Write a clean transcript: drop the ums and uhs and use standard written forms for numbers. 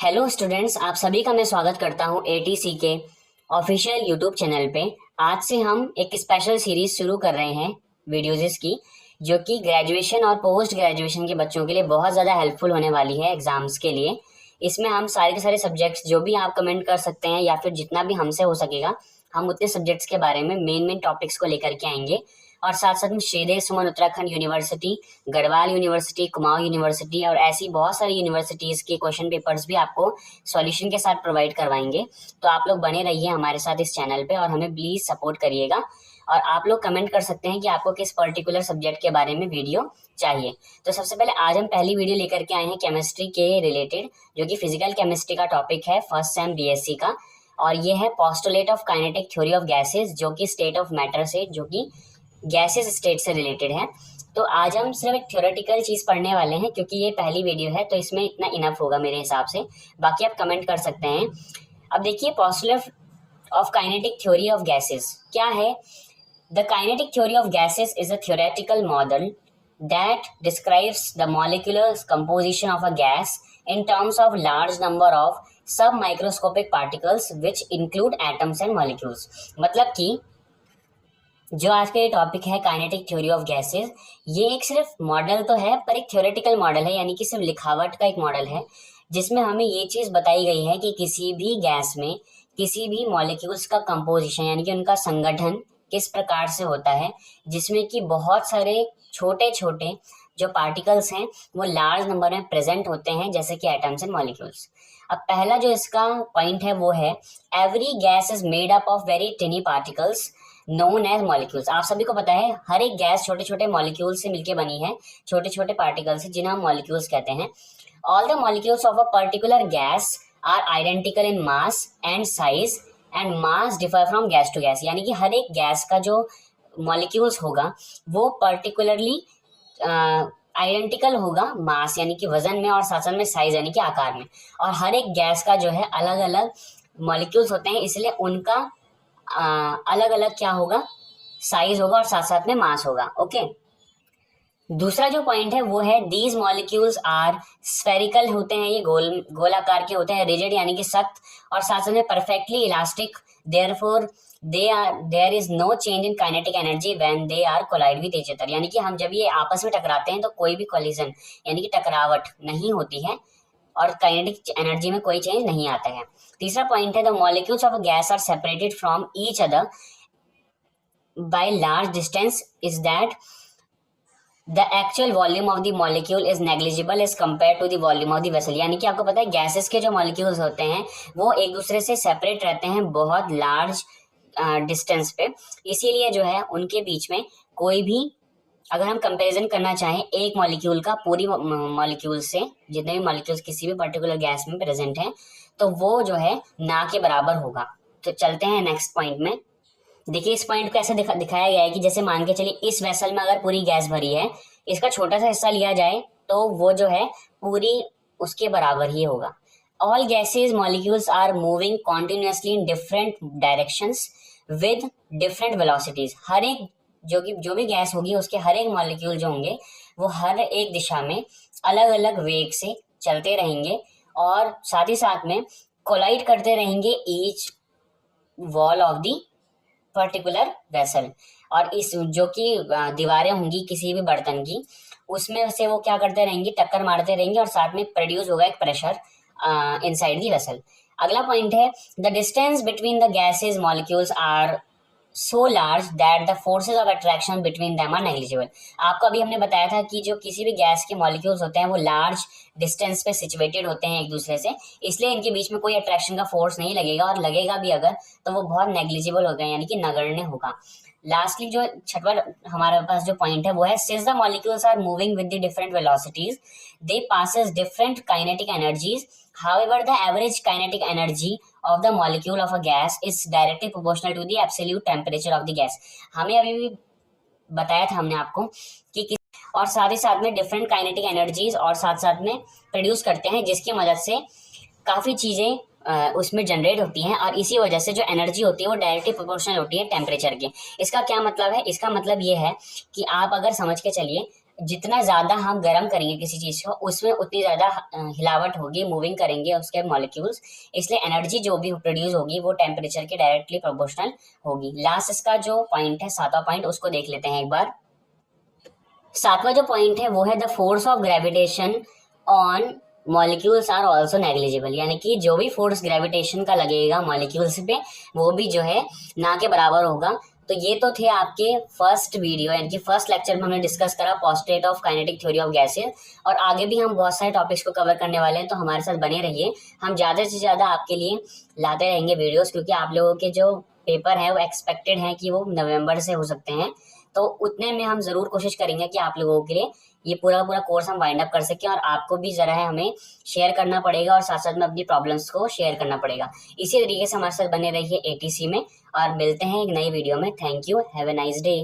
Hello students, आप सभी का मैं स्वागत करता हूं एटीसी के ऑफिशियल यूट्यूब चैनल पे। आज से हम एक स्पेशल सीरीज शुरू कर रहे हैं वीडियोज़ की, जो कि ग्रेजुएशन और पोस्ट ग्रेजुएशन के बच्चों के लिए बहुत ज़्यादा हेल्पफुल होने वाली है एग्जाम्स के लिए। इसमें हम सारे के सारे सब्जेक्ट्स जो भी आप कमेंट कर सकते हैं या फिर जितना भी हमसे हो सकेगा हम उतने सब्जेक्ट्स के बारे में मेन टॉपिक्स को लेकर के आएंगे। और साथ साथ में Sridev Suman Uttarakhand university, Garhwal university, Kumaon university और ऐसी बहुत सारी यूनिवर्सिटीज़ के क्वेश्चन पेपर्स भी आपको सॉल्यूशन के साथ प्रोवाइड करवाएंगे। तो आप लोग बने रहिए हमारे साथ इस चैनल पे और हमें प्लीज़ सपोर्ट करिएगा। और आप लोग कमेंट कर सकते हैं कि आपको किस पर्टिकुलर सब्जेक्ट के बारे में वीडियो चाहिए। तो सबसे पहले आज हम पहली वीडियो लेकर के आए हैं केमिस्ट्री के रिलेटेड, जो कि फिजिकल केमिस्ट्री का टॉपिक है फर्स्ट सेम बीएससी का। और ये है postulate of kinetic theory of gases, जो कि स्टेट ऑफ मैटर से, जो कि गैसेस स्टेट से रिलेटेड है। तो आज हम सिर्फ एक थ्योरेटिकल चीज़ पढ़ने वाले हैं, क्योंकि ये पहली वीडियो है तो इसमें इतना इनफ होगा मेरे हिसाब से। बाकी आप कमेंट कर सकते हैं। अब देखिए, postulate of kinetic theory of gases क्या है। The kinetic theory of gases is a theoretical model that describes the molecular composition of a gas in terms of large number of submicroscopic particles which include atoms and molecules। मतलब कि जो आज का ये topic है kinetic theory of gases, ये एक सिर्फ मॉडल तो है पर एक थ्योरेटिकल मॉडल है, यानी कि सिर्फ लिखावट का एक मॉडल है, जिसमें हमें ये चीज़ बताई गई है कि किसी भी गैस में किसी भी मॉलिक्यूल्स का कंपोजिशन यानी कि उनका संगठन किस प्रकार से होता है, जिसमें कि बहुत सारे छोटे छोटे जो पार्टिकल्स हैं वो लार्ज नंबर में प्रेजेंट होते हैं, जैसे कि एटम्स एंड मॉलिक्यूल्स। अब पहला जो इसका पॉइंट है वो है every gas is made up of very tiny particles known as molecules. आप सभी को पता है हर एक गैस छोटे छोटे मॉलिक्यूल से मिलकर बनी है, छोटे छोटे पार्टिकल से, जिन्हें हम मॉलिक्यूल्स कहते हैं। All the molecules of a particular gas are identical in mass and size and mass differ from gas to gas. यानी कि हर एक गैस का जो मॉलिक्यूल्स होगा वो पर्टिकुलरली आइडेंटिकल होगा मास यानी कि वजन में, और साथ साथ में साइज यानी कि आकार में। और हर एक गैस का जो है अलग अलग मॉलिक्यूल्स होते हैं, इसलिए उनका अलग अलग क्या होगा, साइज होगा और साथ साथ में मास होगा। ओके, दूसरा जो पॉइंट है वो है दीज मॉलिक्यूल्स आर स्फेरिकल होते हैं, ये गोलाकार के होते हैं, रिजिड यानी कि सख्त, और साथ साथ में perfectly elastic. Therefore there is no change in kinetic energy when they are collide with each other. यानी कि हम जब ये आपस में टकराते हैं तो कोई भी कोलिजन यानी कि टकरावट नहीं होती है और काइनेटिक एनर्जी में कोई चेंज नहीं आता है। तीसरा पॉइंट है the molecules of a gas are separated from each other by large distance is that the actual volume of the molecule is negligible as compare to the volume of the vessel. यानी कि आपको पता है gases के जो molecules होते हैं वो एक दूसरे से सेपरेट रहते हैं बहुत लार्ज डिस्टेंस पे, इसीलिए जो है उनके बीच में कोई भी, अगर हम कंपैरिजन करना चाहें एक मॉलिक्यूल का पूरी मॉलिक्यूल से, जितने भी मॉलिक्यूल्स किसी भी पर्टिकुलर गैस में प्रेजेंट हैं, तो वो जो है ना के बराबर होगा। तो चलते हैं नेक्स्ट पॉइंट में। देखिए, इस पॉइंट को ऐसे दिखाया गया है कि जैसे मान के चलिए इस वेसल में अगर पूरी गैस भरी है, इसका छोटा सा हिस्सा लिया जाए तो वो जो है पूरी उसके बराबर ही होगा। All gases molecules are moving continuously in different directions with different velocities. हर एक जो भी गैस होगी उसके हर एक मॉलिक्यूल जो होंगे वो हर एक दिशा में अलग अलग वेग से चलते रहेंगे और साथ ही साथ में कोलाइड करते रहेंगे each wall of the particular vessel. और इस जो कि दीवारें होंगी किसी भी बर्तन की, उसमें से वो क्या करते रहेंगे, टक्कर मारते रहेंगे और साथ में प्रोड्यूस होगा एक प्रेशर इनसाइड दी वेसल। अगला पॉइंट है the distance between the gases molecules are so large that the forces of attraction between them are negligible. आपको अभी हमने बताया था कि जो किसी भी गैस के मॉलिक्यूल्स होते हैं वो लार्ज डिस्टेंस पे सिचुएटेड होते हैं एक दूसरे से, इसलिए इनके बीच में कोई अट्रैक्शन का फोर्स नहीं लगेगा, और लगेगा भी अगर तो वो बहुत नेग्लिजिबल होगा यानी कि नगण्य होगा। लास्टली जो छठवां हमारे पास जो पॉइंट है वो है since the molecules are moving with the different velocities they possess different kinetic energies. However, the average kinetic energy of the molecule of a gas is directly proportional to the absolute temperature of the gas। हमें अभी भी बताया था हमने आपको कि और साथ ही साथ में डिफरेंट काइनेटिक एनर्जीज और साथ साथ में प्रोड्यूस करते हैं, जिसकी मदद से काफ़ी चीज़ें उसमें जनरेट होती हैं, और इसी वजह से जो एनर्जी होती है वो डायरेक्टली प्रोपोर्शनल होती है टेम्परेचर के। इसका क्या मतलब है? इसका मतलब ये है कि आप अगर समझ के चलिए जितना ज़्यादा हम गर्म करेंगे किसी चीज़ को, उसमें उतनी ज़्यादा हिलावट होगी, मूविंग करेंगे उसके मॉलिक्यूल्स, इसलिए एनर्जी जो भी प्रोड्यूस होगी वो टेम्परेचर के डायरेक्टली प्रोपोर्शनल होगी। लास्ट इसका जो पॉइंट है, 7वां पॉइंट, उसको देख लेते हैं एक बार। 7वां जो पॉइंट है वो है the force of gravitation on molecules are also negligible, यानी कि जो भी फोर्स ग्रेविटेशन का लगेगा मॉलिक्यूल्स पे वो भी जो है ना के बराबर होगा। तो ये तो थे आपके फर्स्ट वीडियो, यानी कि फर्स्ट लेक्चर में हमने डिस्कस करा postulate of kinetic theory of gases, और आगे भी हम बहुत सारे टॉपिक्स को कवर करने वाले हैं, तो हमारे साथ बने रहिए। हम ज़्यादा से ज़्यादा आपके लिए लाते रहेंगे वीडियोस, क्योंकि आप लोगों के जो पेपर है वो एक्सपेक्टेड है कि वो नवंबर से हो सकते हैं, तो उतने में हम ज़रूर कोशिश करेंगे कि आप लोगों के लिए ये पूरा कोर्स हम वाइंड अप कर सकें, और आपको भी ज़रा है हमें शेयर करना पड़ेगा और साथ साथ में अपनी प्रॉब्लम्स को शेयर करना पड़ेगा। इसी तरीके से हमारे साथ बने रहिए एटीसी में, और मिलते हैं एक नई वीडियो में। Thank you, have a nice day.